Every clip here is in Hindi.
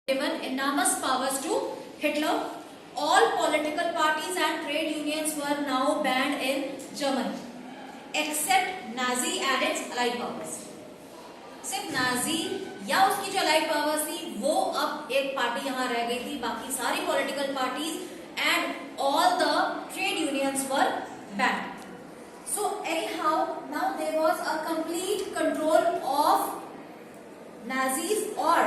given enormous powers to Hitler. All political parties and trade unions were now banned in Germany, except Nazi and its allied powers. सिर्फ नाजी या उसकी जो allied powers थी वो अब एक पार्टी यहाँ रह गई थी, बाकी सारी political parties and all the trade unions were banned. So anyhow, now there was a complete control of Nazis or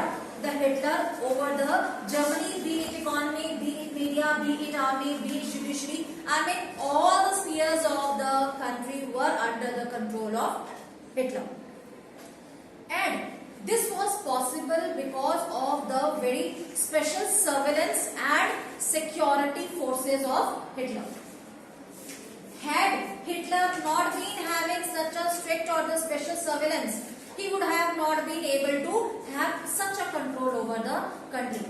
the Hitler over the Germany, be it economy, be it media, be it army, be it judiciary. I mean, all the spheres of the country were under the control of Hitler. And this was possible because of the very special surveillance and security forces of Hitler. Had Hitler not been having such a strict or the special surveillance, he would have not been able to have such a control over the country.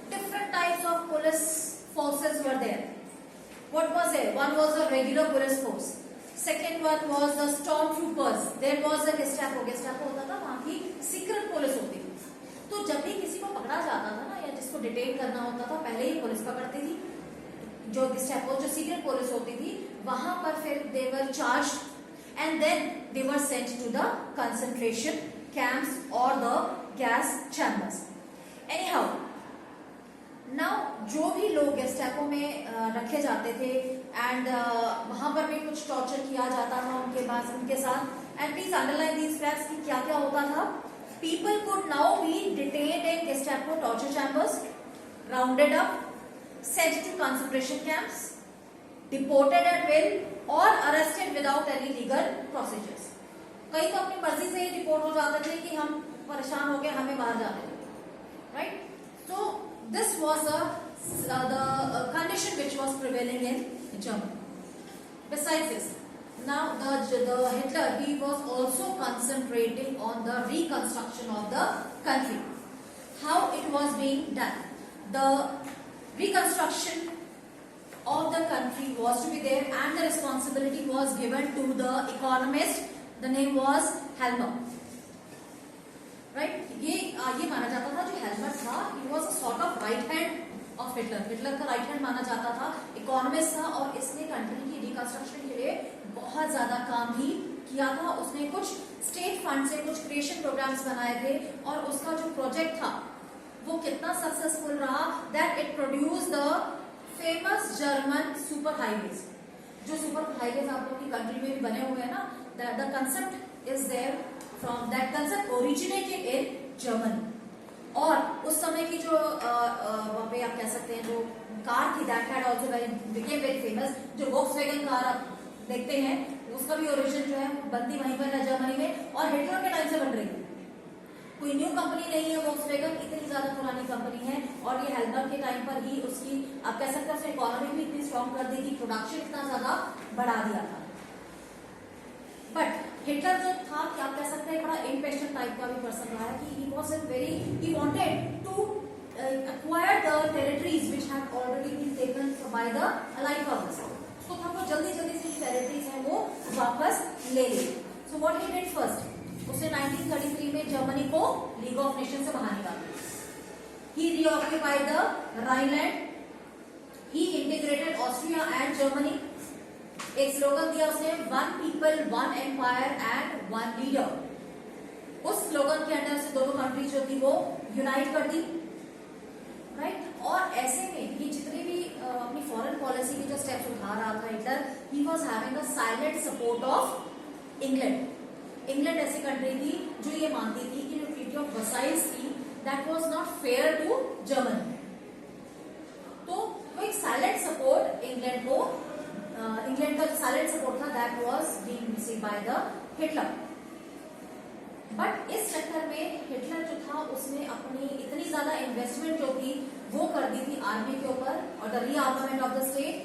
Different types of police forces were there. What was there? One was a regular police force. Second one was the stormtroopers. There was a Gestapo. Gestapo होता था वहाँ की secret police होती थी. तो जब भी किसी को पकड़ा जाता था ना या जिसको डिटेन करना होता था पहले ही पुलिस पकड़ती थी. जो Gestapo जो secret police होती थी वहाँ पर फिर they were charged and then they were sent to the concentration camps or the gas chambers. Anyhow, now जो भी लोग गेस्टापो में रखे जाते थे and वहाँ पर भी कुछ टॉर्चर किया जाता था उनके साथ and please underline these facts कि क्या क्या होता था. People could now be detained in Gestapo torture chambers, rounded up, sent to concentration camps, deported at will or arrested without any legal procedures. कई तो अपनी मर्जी से ही रिपोर्ट हो जाते थे कि हम परेशान हो गए हमें बाहर जाने दो, right? So this was the condition which was prevailing in Germany. Besides this, now the Hitler he was also concentrating on the reconstruction of the country. How it was being done? The reconstruction of the country was to be there and the responsibility was given to the economist. The name was Helmer. Right? ये माना जाता था जो हेल्मर था he was a sort of right hand of Hitler. Hitler का right hand माना जाता था, इकोनॉमिस्ट था और इसने कंट्री की रिकंस्ट्रक्शन के लिए बहुत ज्यादा काम भी किया था. उसने कुछ स्टेट फंड से कुछ क्रिएशन प्रोग्राम्स बनाए थे और उसका जो प्रोजेक्ट था वो कितना सक्सेसफुल रहा that it produced the famous German super highways. जो सुपर हाईवेज आप लोगों की कंट्री में भी बने हुए हैं ना, the concept is there from that concept originated in Germany. और उस समय की जो वहाँ पे आप कह सकते हैं जो कार थी that had also became very famous. जो Volkswagen कार आप देखते हैं उसका भी ओरिजिन जो है बनती वहीं पर है जर्मनी में और हिटलर के टाइम से बन रही है. कोई न्यू कंपनी नहीं है वोक्सवैगन, इतनी ज्यादा पुरानी कंपनी है और ये हेल्मर के टाइम पर ही उसकी आप कह सकते हैं उसने इकोनॉमी भी इतनी स्ट्रॉन्ग कर दी थी, प्रोडक्शन इतना ज्यादा बढ़ा दिया था. बट हिटलर जो था क्या आप कह सकते हैं बड़ा इम्पेशेंट टाइप का भी पर्सन रहा है कि he was a very he wanted to acquire the territories which had already been taken by the allied powers. उसको था वो जल्दी जल्दी से टेरिटरीज हैं वो वापस ले ले. So what he did first? उसने 1933 में जर्मनी को लीग ऑफ नेशन से बाहर निकाला. He reoccupied the Rhineland. He integrated Austria and Germany. एक स्लोगन दिया उसने one people one empire and one leader. उस स्लोगन के अंडर से दोनों कंट्रीज जो थी वो यूनाइट कर दी, राइट? और ऐसे में ये जितने भी अपनी फॉरेन पॉलिसी के जो स्टेप्स उठा रहा था Hitler, he was having a silent support of England. England ऐसी कंट्री थी जो ये मानती थी कि जो ट्रीटी ऑफ वर्साइल्स थी that was not fair to Germany. तो वो एक साइलेंट सपोर्ट इंग्लैंड को इंग्लैंड का साइलेंट सपोर्ट था that was being received by the Hitler. But इस चक्कर में हिटलर जो था उसने अपनी इतनी ज्यादा इन्वेस्टमेंट जो थी वो कर दी थी आर्मी के ऊपर और the rearmament of the state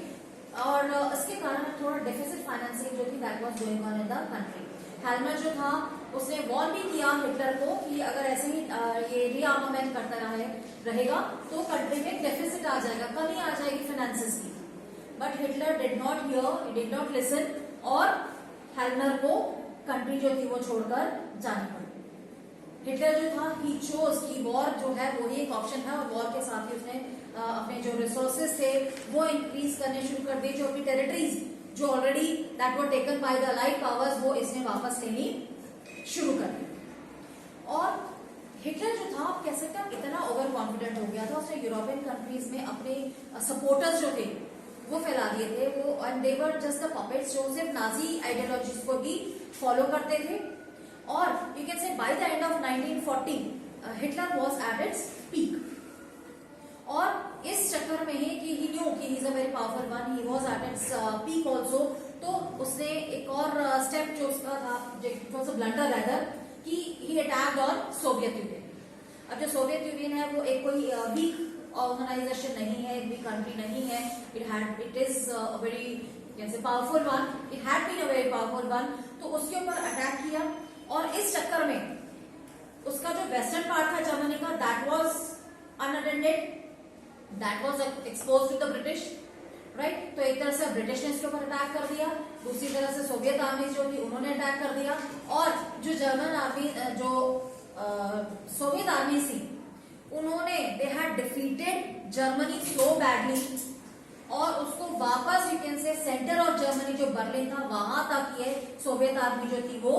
और इसके कारण थोड़ा डेफिसिट फाइनेंसिंग जो थी that was going on in the country. Hjalmar जो था उसने वॉर्न भी किया हिटलर को कि अगर ऐसे ही ये रीआर्मामेंट करता रहेगा तो कंट्री में डेफिसिट आ जाएगा, कमी आ जाएगी फाइनेंसेस की. But Hitler did not here, he did not listen और हेल्मर को कंट्री जो थी वो छोड़कर जानी पड़ी. हिटलर जो था ही चोज कि वॉर जो है वो ही एक ऑप्शन है, और वॉर के साथ ही उसने अपने जो रिसोर्सेज थे वो इंक्रीज करने शुरू कर दिए। जो अपनी टेरिटरीज जो already that were taken by the allied powers वो इसने वापस लेनी शुरू कर दी। और हिटलर जो था, आप कह सकते हैं इतना ओवर कॉन्फिडेंट हो गया था, उसने यूरोपियन कंट्रीज में अपने सपोर्टर्स जो थे वो फैला दिए थे वो, and they were just the puppets जो सिर्फ नाजी आइडियोलॉजीज को भी फॉलो करते थे। और यू कैन से by the end of 1940 Hitler was at its peak. और इस चक्कर में ही कि ही न्यू कि he is a very powerful one, he was at its peak also, तो उसने एक और स्टेप जो उसका था, it was a blunder rather, कि ही अटैक्ड ऑन सोवियत यूनियन। अब जो सोवियत यूनियन है वो एक कोई वीक ऑर्गेनाइजेशन नहीं है, एक वीक कंट्री नहीं है, इट इज अ वेरी कैसे powerful one, it had been a very powerful one. तो उसके ऊपर अटैक किया, और इस चक्कर में उसका जो वेस्टर्न पार्ट था जर्मनी का, that was unattended, that was exposed to the British, right. तो एक तरह से ब्रिटिश ने इसके ऊपर अटैक कर दिया, दूसरी तरह से सोवियत आर्मी जो थी उन्होंने अटैक कर दिया, और जो जर्मन आर्मी जो सोवियत आर्मी थी उन्होंने they had defeated Germany so badly, और उसको वापस यू कैन से सेंटर ऑफ जर्मनी जो बर्लिन था वहां तक ये सोवियत आर्मी जो थी वो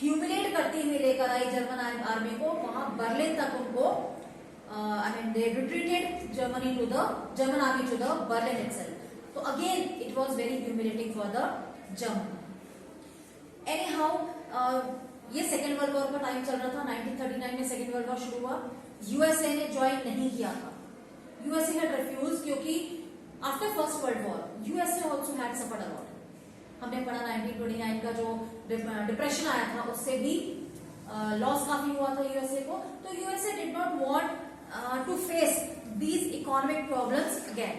ह्यूमिलेट करती हुई लेकर आई जर्मन आर्मी को, वहां बर्लिन तक उनको I mean they retreated German army to the Berlin itself. So again it was very humiliating for the German. Anyhow ये सेकेंड वर्ल्ड वॉर का टाइम चल रहा था, 1939 में सेकेंड वर्ल्ड वॉर शुरू हुआ। यूएसए ने ज्वाइन नहीं किया था, यूएसए हैड रिफ्यूज, क्योंकि after first world war USA also had suffered a lot. हमने पढ़ा 1929 का जो डिप्रेशन आया था उससे भी लॉस काफी हुआ था यूएसए को। तो USA did not want to face these economic problems again,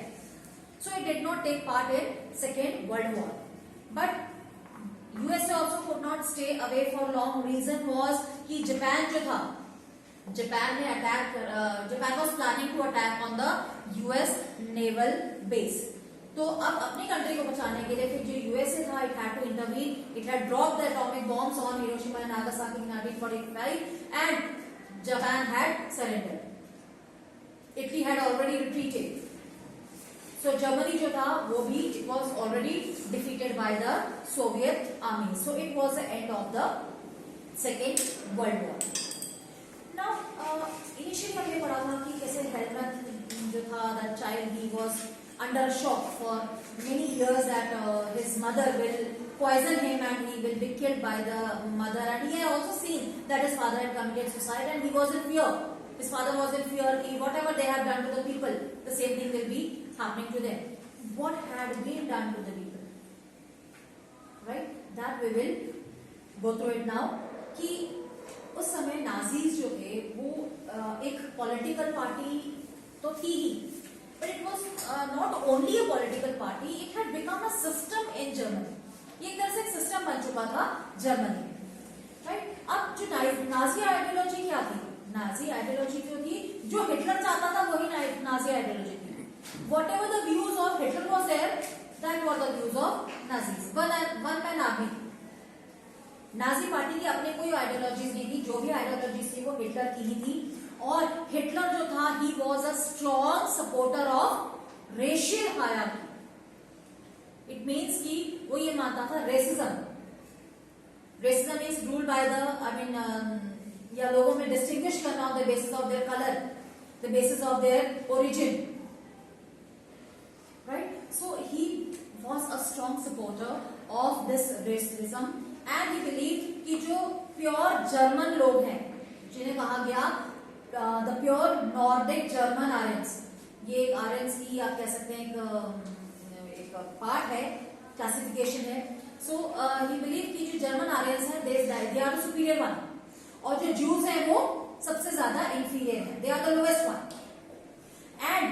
so it did not take part in second world war. But USA also could not stay away for long. Reason was कि जापान जो था, जापान ने attack, Japan was planning to attack on the US naval base. तो अब अपनी कंट्री को बचाने के लिए फिर जो यूएसए था, it had to intervene, it had dropped the atomic bombs on Hiroshima and Nagasaki in 1945 and Japan had surrendered. Italy had already retreated. So Germany जो था वो भी it was already defeated by the Soviet army. So it was the end of the Second World War. Now initially हमने पढ़ा था कि कैसे हेलमट जो था, that child he was under shock for many years, that his mother will poison him and he will be killed by the mother, and he had also seen that his father had committed suicide and he was in fear. His father was in fear that whatever they have done to the people, the same thing will be happening to them. What had been done to the people? Right? That we will go through it now. कि उस समय नाजीज जो थे वो एक पॉलिटिकल पार्टी तो थी ही, but it was not only a political party, it had become a system in Germany. ये एक तरह से एक सिस्टम बन चुका था जर्मनी में, राइट। अब जो नाजी आइडियोलॉजी क्या थी, नाजी आइडियोलॉजी जो थी, जो हिटलर चाहता था वही नाजी आइडियोलॉजी थी। Whatever the views of Hitler was there, that were the views of Nazis. One man army. Nazi party की अपने कोई आइडियोलॉजीज नहीं थी, जो भी आइडियोलॉजीज थी वो हिटलर की ही थी। और हिटलर जो था ही was a strong supporter of racial hierarchy. It means कि वो ये मानता था racism is ruled by the या लोगों में डिस्टिंग्विश करना on the basis of their colour, the basis of their origin, right. So he was a strong supporter of this racism and he believe कि जो प्योर जर्मन लोग हैं, जिन्हें कहा गया the pure Nordic German Aryans, ये एक आर्यंस की आप कह सकते हैं एक पार्ट है, क्लासिफिकेशन है। सो ही बिलीव कि जो जर्मन आर्यंस हैं they are the superior one, और जो ज्यूज हैं वो सबसे ज्यादा इंफीरियर है, they are the lowest one. And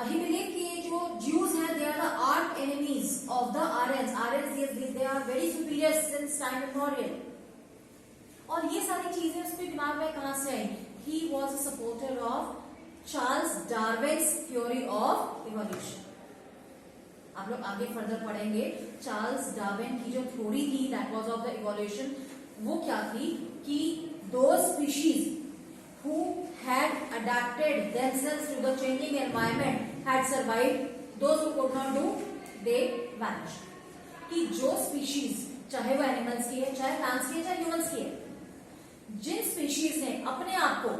he believe कि जो ज्यूज हैं they are the arch enemies of the Aryans they are very superior since time immemorial. और ये सारी चीजें उसके दिमाग में कहां से आई? He was a supporter of Charles Darwin's theory of evolution. आप लोग आगे फर्दर पढ़ेंगे चार्ल्स डार्विन की जो थ्योरी थी that was of the evolution, वो क्या थी कि those species who had adapted themselves to the changing environment had survived, those who could not do, they vanished. कि जो species, चाहे वो एनिमल्स की है, चाहे प्लांट्स की है, चाहे ह्यूमंस की है, जिन स्पीशीज ने अपने आप को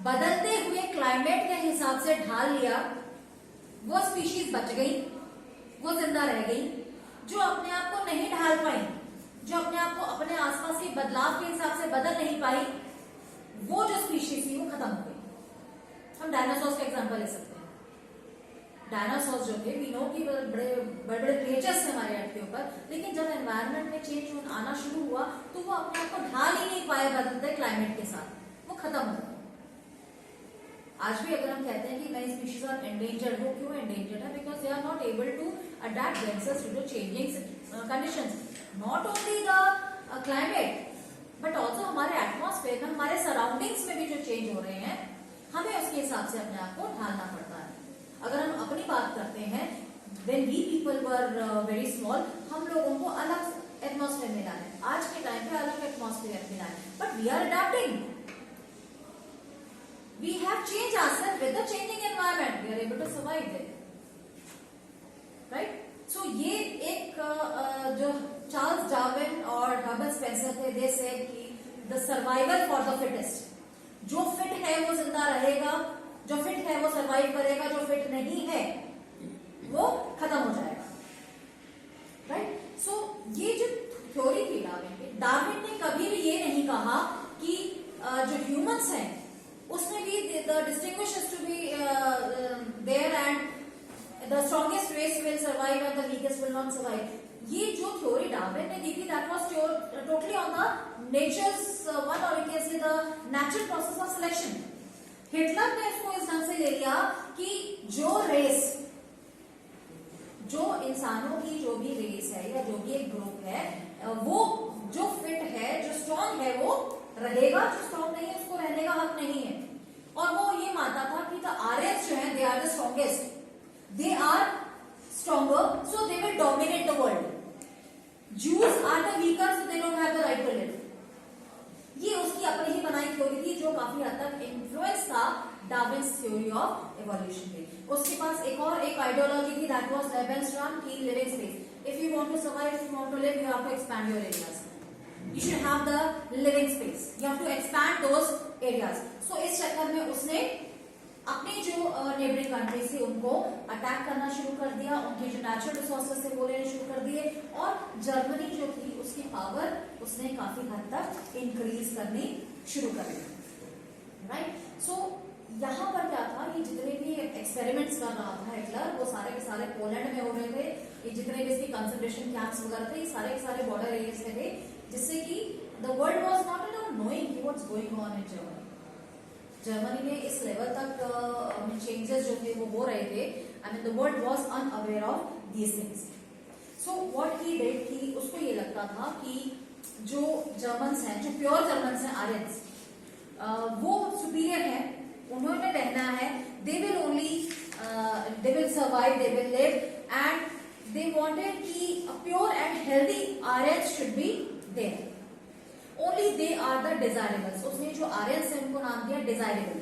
बदलते हुए क्लाइमेट के हिसाब से ढाल लिया, वो स्पीशीज बच गई, वो जिंदा रह गई. जो अपने आप को नहीं ढाल पाई, जो अपने आप को अपने आसपास के बदलाव के हिसाब से बदल नहीं पाई, वो जो स्पीशीज थी वो खत्म हो गई. हम डायनासोर्स का एग्जांपल ले सकते हैं. डायनासोर्स जो थे, वी नो कि बड़े बड़े क्रिएचर्स थे हमारे अर्थ के ऊपर, लेकिन जब एनवायरनमेंट में चेंज आना शुरू हुआ तो वो अपने आप को ढाल ही नहीं पाए बदलते क्लाइमेट के साथ, वो खत्म हो गए. आज भी अगर हम कहते हैं कि नई स्पीशीज आर एंडेंजर्ड, वो क्यों एंडेंजर्ड है? Because they are not able to adapt themselves to the changing conditions. Not only the climate but also हमारे एटमॉस्फेयर में, हमारे सराउंडिंग्स में भी जो चेंज हो रहे हैं, हमें उसके हिसाब से अपने आप को ढालना पड़ता है. अगर हम अपनी बात करते हैं, when we people were very small, हम लोगों को अलग एटमॉस्फेयर मिला है, आज के टाइम पे अलग एटमॉस्फेयर मिला है, but we are adapting. We have changed ourselves with the changing environment. We are able to survive there, right? So ये एक जो चार्ल्स डार्विन और हर्बर्ट स्पेंसर थे, they said कि the survival for the fittest. जो फिट है वो जिंदा रहेगा, जो फिट है वो सर्वाइव करेगा, जो फिट नहीं है वो खत्म हो जाएगा, राइट? सो ये जो थ्योरी थी डार्विन ने कभी भी ये नहीं कहा कि जो ह्यूमंस हैं उसमें भी the distinguish is to be there and the strongest race will survive and the weakest will not survive. ये जो थ्योरी डार्विन ने दी थी, that was totally on the nature's one, और you can say the natural process of selection. Hitler ने इसको इस ढंग से ले लिया कि जो रेस, जो इंसानों की जो भी रेस है या जो भी एक ग्रुप है, वो जो फिट है, जो स्ट्रॉन्ग है वो रहेगा, जो स्ट्रॉन्ग नहीं है उसको रहने का हक नहीं है. और वो ये मानता था कि द आर्यंस जो है, they are the strongest, they are stronger, so they will dominate the world. Jews are the weaker, so they don't have the right to live. ये उसकी अपनी ही बनाई थ्योरी थी, जो काफी हद तक इन्फ्लुएंस था डार्विन्स थ्योरी ऑफ इवोल्यूशन पे. उसके पास एक आइडियोलॉजी थी, दैट वाज लेबेनस्ट्रॉम की living space. If you want to survive, if you want to live, you have to expand your areas. You should have the living space, you have to expand those areas. So इस चक्कर में उसने अपनी जो नेबरिंग कंट्रीज थी उनको अटैक करना शुरू कर दिया, उनके जो नेचुरल रिसोर्सेज थे वो लेने शुरू कर दिए, और जर्मनी जो थी उसकी पावर उसने काफी हद तक इंक्रीज करनी शुरू कर दी, राइट? सो यहाँ पर क्या था, ये जितने भी एक्सपेरिमेंट्स कर रहा था हिटलर, वो सारे के सारे पोलैंड में हो रहे थे. ये जितने भी इसकी कंसंट्रेशन कैंप्स वगैरह थे, ये सारे के सारे बॉर्डर एरियाज में थे, जिससे कि the world was not at all knowing what's going on in Germany. Germany में इस लेवल तक चेंजेस जो थे वो हो रहे थे. I mean the world was unaware of these things. So what he did कि उसको ये लगता था कि जो जर्मन्स हैं, जो प्योर जर्मन्स हैं, आर्यंस, वो सुपीरियर हैं, उन्होंने रहना है, they will only, they will survive, they will live, and they wanted कि a pure and healthy Aryans should be there. Only they are the desirables. उसने जो आर्यंस है उनको नाम दिया डिजायरेबल,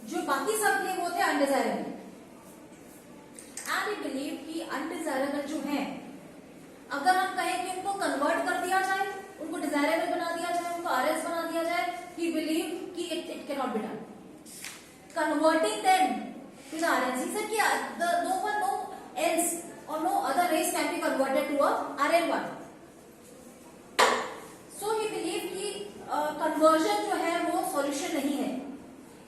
जो बाकी सब थे वो थे अनडिजायरेबल. एंड वी बिलीव कि अनडिजायरेबल जो है, अगर हम कहें कि उनको कन्वर्ट कर दिया जाए, उनको डिजायरेबल बना दिया जाए, उनको आर्यंस बना दिया जाए, वी बिलीव कि it can not be done. Converting them to the Aryans, he said कि नो वन, नो एल्स और no other race can be converted to a Aryan one. So he believe कि कन्वर्जन जो है वो सॉल्यूशन नहीं है.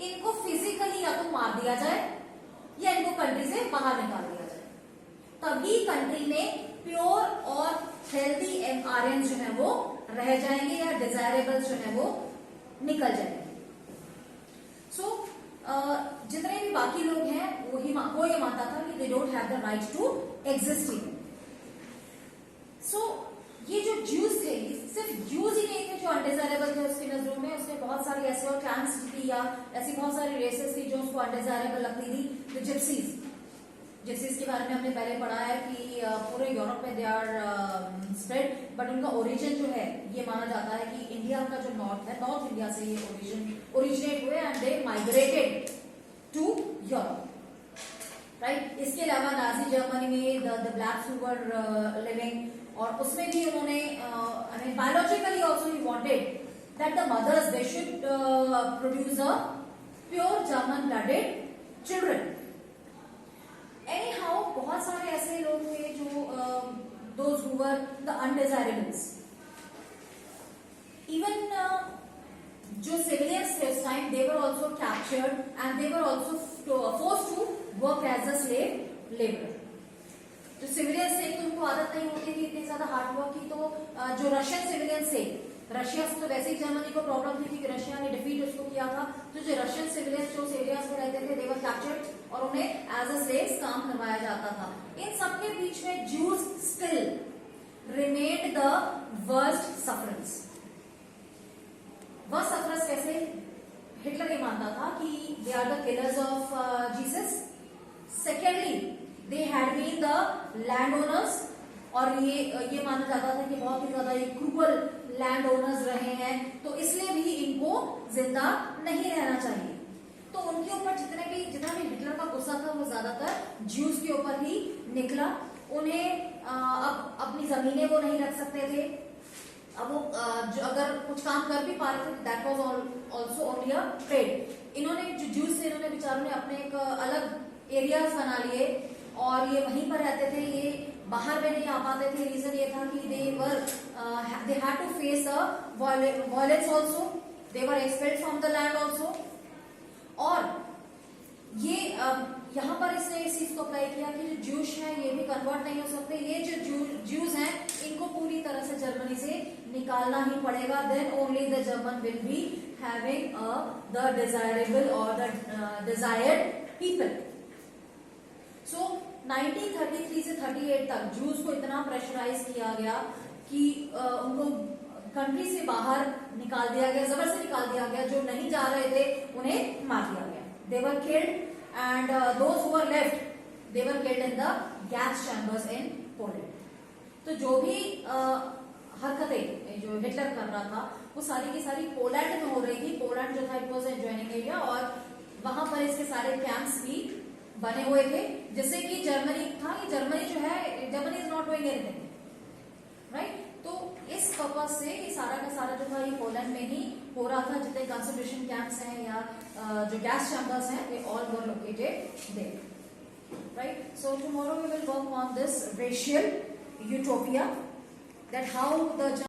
इनको फिजिकली या तो मार दिया जाए या इनको कंट्री से बाहर निकाल दिया जाए, तभी कंट्री में प्योर और हेल्दी आर्यंस जो है वो रह जाएंगे या डिजायरेबल्स जो है वो निकल जाएंगे. सो जितने भी बाकी लोग हैं वो ये मानता था कि they don't have the right to exist here. So ये जो ज्यूज थे, सिर्फ ज्यूज ही नहीं थे जो अनडिजायरेबल थे उसकी नजरों में. उसने बहुत सारी ऐसे और क्लान्स थी या ऐसी बहुत सारी रेसेस थी जो उसको अनडिजायरेबल लगती थी. द जिप्सीज, जैसे इसके बारे में हमने पहले पढ़ा है कि पूरे यूरोप में दे आर स्प्रेड, बट उनका ओरिजिन जो है ये माना जाता है कि इंडिया का जो नॉर्थ है, नॉर्थ इंडिया से ये ओरिजिनेट हुए and they migrated to Europe, right. इसके अलावा नाजी जर्मनी में the blacks who were living, और उसमें भी उन्होंने biologically also he wanted that the mothers they should produce a pure German blooded children. Anyhow बहुत सारे ऐसे लोग थे जो those who were the undesirables. Even जो सिविलियंस थे उस time, they were also captured and they were also forced to work as a slave labour. जो सिविलियंस थे तो उनको आदत नहीं होती थी इतनी ज्यादा हार्ड वर्क की, तो जो रशियन सिविलियंस थे, रशिया से तो वैसे ही जर्मनी को प्रॉब्लम थी कि रशिया ने डिफीट उसको किया था, तो जो रशियन सिविलियंस जो एरियाज में रहते थे, दे वर कैप्चर्ड और उन्हें एज अ स्लेव्स काम करवाया जाता था। इन सबके बीच में Jews still remained the worst sufferers. Worst sufferers कैसे? हिटलर ये मानता था कि they are the killers of Jesus. Secondly, they had been the land owners, और ये माना जाता था कि बहुत ही ज्यादा ये क्रूअल लैंड ओनर्स रहे हैं, तो इसलिए भी इनको जिंदा नहीं रहना चाहिए। तो उनके ऊपर जितना भी हिटलर का गुस्सा था वो ज्यादातर ज्यूज के ऊपर ही निकला। उन्हें अब अपनी जमीनें वो नहीं रख सकते थे, अब वो अगर कुछ काम कर भी पा रहे थे, that was also only a trade. इन्होंने जो ज्यूज थे, इन्होंने बेचारों ने अपने एक अलग एरियाज बना लिए और ये वहीं पर रहते थे, ये बाहर में नहीं आ पाते थे। रीजन ये था कि they had to face a violence also, they were expelled from the land also। और ये यहाँ पर इसने इस चीज को अप्लाई किया कि जो ज्यूश हैं ये भी कन्वर्ट नहीं हो सकते, ये जो ज्यूज हैं इनको पूरी तरह से जर्मनी से निकालना ही पड़ेगा, then only the German will be having the desirable और द डिजायर्ड पीपल। सो 1933 से 38 तक जूस को इतना प्रेशराइज किया गया कि उनको कंट्री से बाहर निकाल दिया गया, जबर से निकाल दिया गया। जो नहीं जा रहे थे उन्हें मार दिया गया। They were killed and those who were left, they were killed in the gas chambers in Poland. तो जो भी हरकतें जो हिटलर कर रहा था वो सारी की सारी पोलैंड में हो रही थी। पोलैंड जो था इट वाज एडजॉइनिंग एरिया, और वहां पर इसके सारे कैंप्स भी बने हुए थे, जिससे कि जर्मनी था कि जर्मनी जो है, Germany is not doing anything, right. तो इस पर्पज से ये सारा का सारा जो था ये पोलैंड में ही हो रहा था। जितने कंसंट्रेशन कैंप्स हैं या जो गैस चैम्बर्स हैं, वे all were located there, right. So tomorrow we will work on this racial utopia, that how the